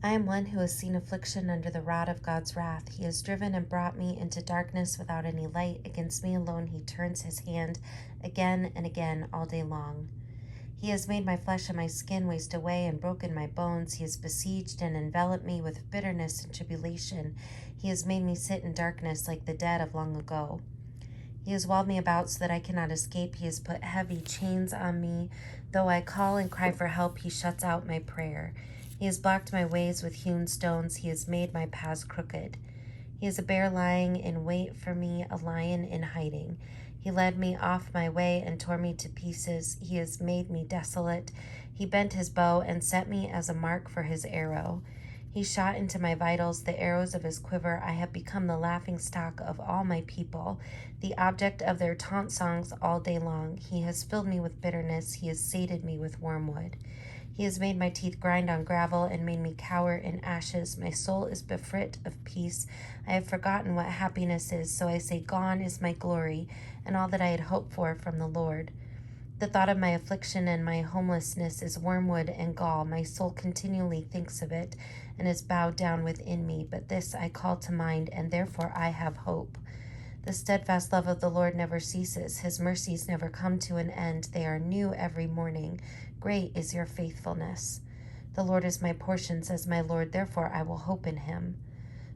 I am one who has seen affliction under the rod of God's wrath. He has driven and brought me into darkness without any light. Against me alone he turns his hand again and again all day long. He has made my flesh and my skin waste away and broken my bones. He has besieged and enveloped me with bitterness and tribulation. He has made me sit in darkness like the dead of long ago. He has walled me about so that I cannot escape. He has put heavy chains on me. Though I call and cry for help, he shuts out my prayer. He has blocked my ways with hewn stones. He has made my paths crooked. He is a bear lying in wait for me, a lion in hiding. He led me off my way and tore me to pieces. He has made me desolate. He bent his bow and set me as a mark for his arrow. He shot into my vitals the arrows of his quiver. I have become the laughingstock of all my people, the object of their taunt songs all day long. He has filled me with bitterness. He has sated me with wormwood. He has made my teeth grind on gravel and made me cower in ashes. My soul is bereft of peace. I have forgotten what happiness is, so I say, gone is my glory and all that I had hoped for from the Lord. The thought of my affliction and my homelessness is wormwood and gall. My soul continually thinks of it and is bowed down within me. But this I call to mind, and therefore I have hope. The steadfast love of the Lord never ceases. His mercies never come to an end. They are new every morning. Great is your faithfulness. The Lord is my portion, says my Lord, therefore I will hope in him.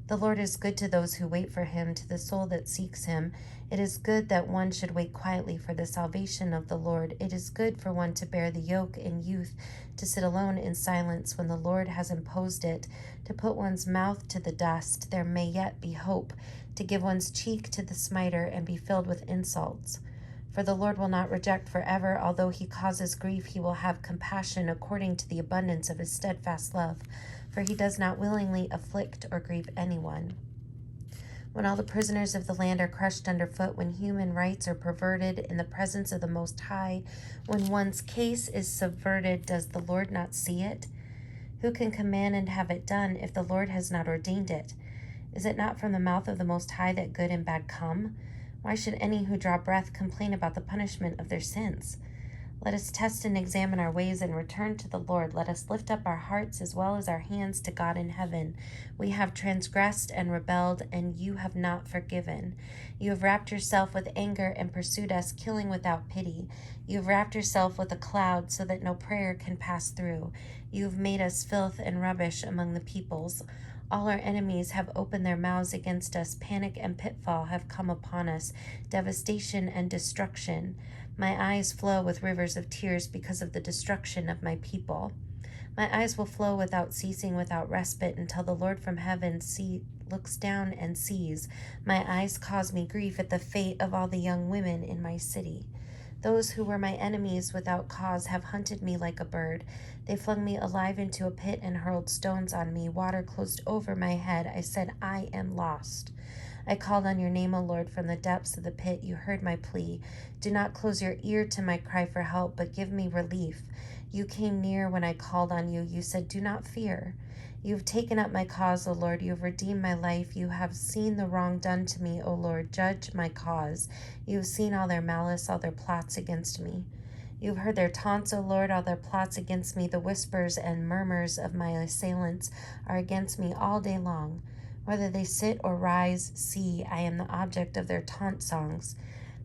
The Lord is good to those who wait for him, to the soul that seeks him. It is good that one should wait quietly for the salvation of the Lord. It is good for one to bear the yoke in youth, to sit alone in silence when the Lord has imposed it, to put one's mouth to the dust. There may yet be hope, to give one's cheek to the smiter and be filled with insults. For the Lord will not reject forever. Although he causes grief, he will have compassion according to the abundance of his steadfast love. For he does not willingly afflict or grieve anyone. When all the prisoners of the land are crushed underfoot, when human rights are perverted in the presence of the Most High, when one's case is subverted, does the Lord not see it? Who can command and have it done if the Lord has not ordained it? Is it not from the mouth of the Most High that good and bad come? Why should any who draw breath complain about the punishment of their sins? Let us test and examine our ways and return to the Lord. Let us lift up our hearts as well as our hands to God in heaven. We have transgressed and rebelled, and you have not forgiven. You have wrapped yourself with anger and pursued us, killing without pity. You have wrapped yourself with a cloud so that no prayer can pass through. You have made us filth and rubbish among the peoples. All our enemies have opened their mouths against us. Panic and pitfall have come upon us, devastation and destruction. My eyes flow with rivers of tears because of the destruction of my people. My eyes will flow without ceasing, without respite, until the Lord from heaven looks down and sees. My eyes cause me grief at the fate of all the young women in my city. Those who were my enemies without cause have hunted me like a bird. They flung me alive into a pit and hurled stones on me. Water closed over my head. I said, I am lost. I called on your name, O Lord, from the depths of the pit. You heard my plea. Do not close your ear to my cry for help, but give me relief. You came near when I called on you. You said, do not fear. You have taken up my cause, O Lord. You have redeemed my life. You have seen the wrong done to me, O Lord. Judge my cause. You have seen all their malice, all their plots against me. You have heard their taunts, O Lord, all their plots against me. The whispers and murmurs of my assailants are against me all day long. Whether they sit or rise, see, I am the object of their taunt songs.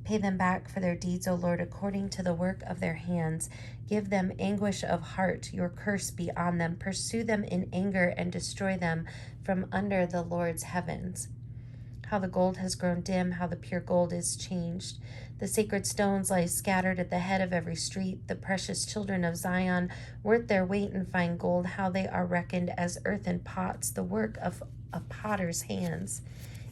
Pay them back for their deeds, O Lord, according to the work of their hands. Give them anguish of heart. Your curse be on them. Pursue them in anger and destroy them from under the Lord's heavens. How the gold has grown dim, how the pure gold is changed. The sacred stones lie scattered at the head of every street. The precious children of Zion, worth their weight in fine gold, how they are reckoned as earthen pots, the work of a potter's hands.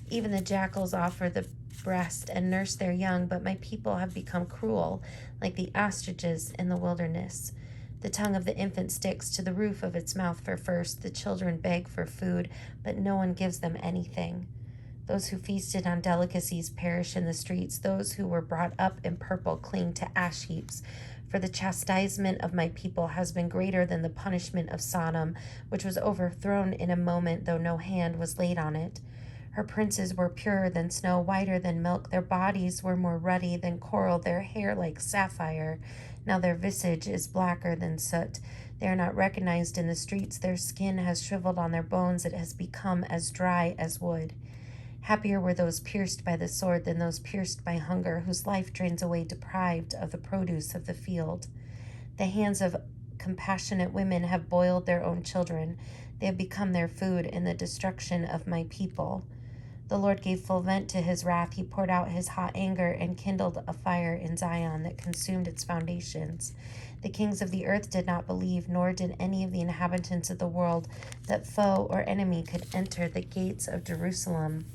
Even the jackals offer the breast and nurse their young, but my people have become cruel, like the ostriches in the wilderness. The tongue of the infant sticks to the roof of its mouth for first. The children beg for food, but no one gives them anything. Those who feasted on delicacies perish in the streets. Those who were brought up in purple cling to ash heaps. For the chastisement of my people has been greater than the punishment of Sodom, which was overthrown in a moment, though no hand was laid on it. Her princes were purer than snow, whiter than milk. Their bodies were more ruddy than coral, their hair like sapphire. Now their visage is blacker than soot. They are not recognized in the streets. Their skin has shriveled on their bones. It has become as dry as wood. Happier were those pierced by the sword than those pierced by hunger, whose life drains away deprived of the produce of the field. The hands of compassionate women have boiled their own children. They have become their food in the destruction of my people. The Lord gave full vent to his wrath. He poured out his hot anger and kindled a fire in Zion that consumed its foundations. The kings of the earth did not believe, nor did any of the inhabitants of the world, that foe or enemy could enter the gates of Jerusalem.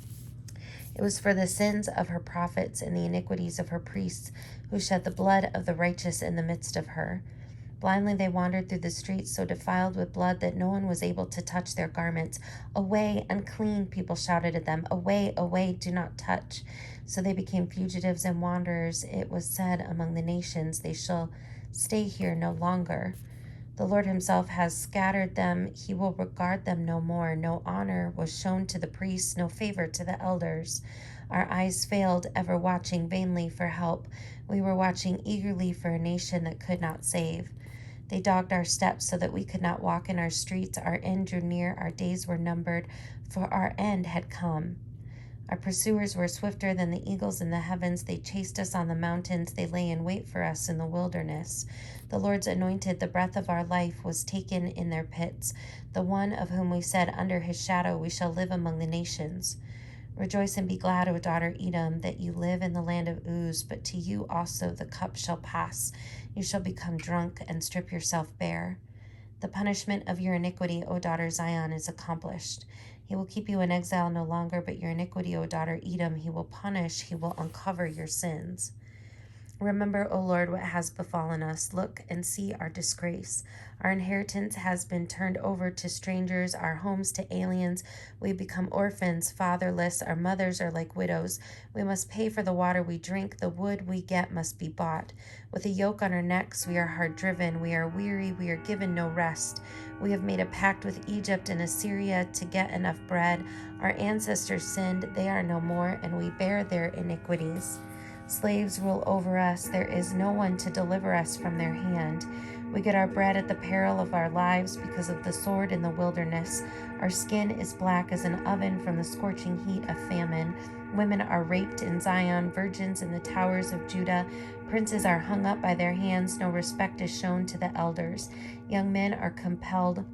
It was for the sins of her prophets and the iniquities of her priests, who shed the blood of the righteous in the midst of her. Blindly they wandered through the streets, so defiled with blood that no one was able to touch their garments. Away, unclean, people shouted at them. Away, away, do not touch. So they became fugitives and wanderers. It was said among the nations, they shall stay here no longer. The Lord himself has scattered them. He will regard them no more. No honor was shown to the priests, no favor to the elders. Our eyes failed, ever watching vainly for help. We were watching eagerly for a nation that could not save. They dogged our steps so that we could not walk in our streets. Our end drew near, our days were numbered, for our end had come. Our pursuers were swifter than the eagles in the heavens. They chased us on the mountains. They lay in wait for us in the wilderness. The Lord's anointed, the breath of our life, was taken in their pits. The one of whom we said, under his shadow we shall live among the nations. Rejoice and be glad, O daughter Edom, that you live in the land of Uz, but to you also the cup shall pass. You shall become drunk and strip yourself bare. The punishment of your iniquity, O daughter Zion, is accomplished. He will keep you in exile no longer, but your iniquity, O daughter Edom, he will punish, he will uncover your sins. Remember, O Lord, what has befallen us. Look and see our disgrace. Our inheritance has been turned over to strangers, our homes to aliens. We become orphans, fatherless. Our mothers are like widows. We must pay for the water we drink. The wood we get must be bought. With a yoke on our necks, we are hard driven. We are weary. We are given no rest. We have made a pact with Egypt and Assyria to get enough bread. Our ancestors sinned. They are no more, and we bear their iniquities. Slaves rule over us. There is no one to deliver us from their hand. We get our bread at the peril of our lives because of the sword in the wilderness. Our skin is black as an oven from the scorching heat of famine. Women are raped in Zion, virgins in the towers of Judah. Princes are hung up by their hands. No respect is shown to the elders. Young men are compelled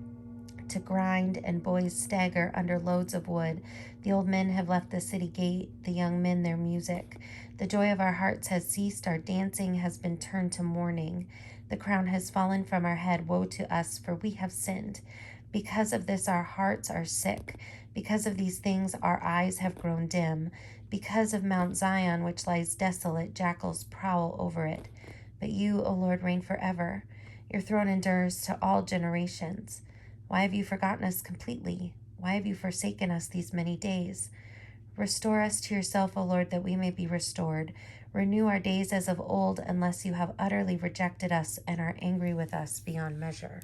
to grind, and boys stagger under loads of wood. The old men have left the city gate, the young men their music. The joy of our hearts has ceased, our dancing has been turned to mourning. The crown has fallen from our head. Woe to us, for we have sinned. Because of this our hearts are sick. Because of these things our eyes have grown dim. Because of Mount Zion, which lies desolate, jackals prowl over it. But you, O Lord, reign forever. Your throne endures to all generations. Why have you forgotten us completely? Why have you forsaken us these many days? Restore us to yourself, O Lord, that we may be restored. Renew our days as of old, unless you have utterly rejected us and are angry with us beyond measure.